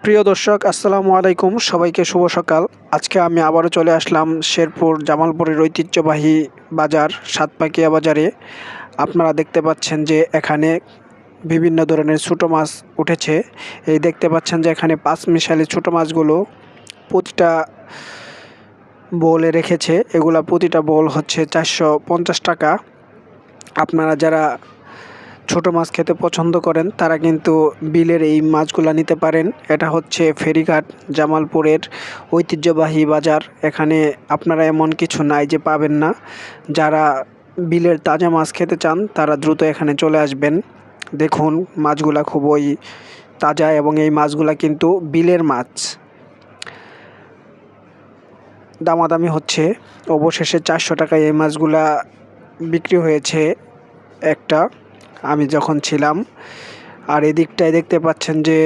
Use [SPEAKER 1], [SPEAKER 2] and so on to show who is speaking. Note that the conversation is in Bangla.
[SPEAKER 1] প্রিয় দর্শক আসসালামু আলাইকুম, সবাইকে শুভ সকাল। আজকে আমি আবারও চলে আসলাম শেরপুর জামালপুরের ঐতিহ্যবাহী বাজার সাতপাকিয়া বাজারে। আপনারা দেখতে পাচ্ছেন যে এখানে বিভিন্ন ধরনের ছোটো মাছ উঠেছে। এই দেখতে পাচ্ছেন যে এখানে পাঁচমিশালি ছোটো মাছগুলো প্রতিটা বোলে রেখেছে। এগুলা প্রতিটা বোল হচ্ছে 450 টাকা। আপনারা যারা ছোট মাছ খেতে পছন্দ করেন তারা কিন্তু বিলের এই মাছগুলা নিতে পারেন। এটা হচ্ছে ফেরিঘাট জামালপুরের ঐতিহ্যবাহী বাজার। এখানে আপনারা এমন কিছু নাই যে পাবেন না। যারা বিলের তাজা মাছ খেতে চান তারা দ্রুত এখানে চলে আসবেন। দেখুন মাছগুলা খুবই তাজা এবং এই মাছগুলা কিন্তু বিলের মাছ। দামাদামি হচ্ছে, অবশেষে 400 টাকায় এই মাছগুলা বিক্রি হয়েছে একটা, আমি যখন ছিলাম। আর এদিকটায় দেখতে পাচ্ছেন যে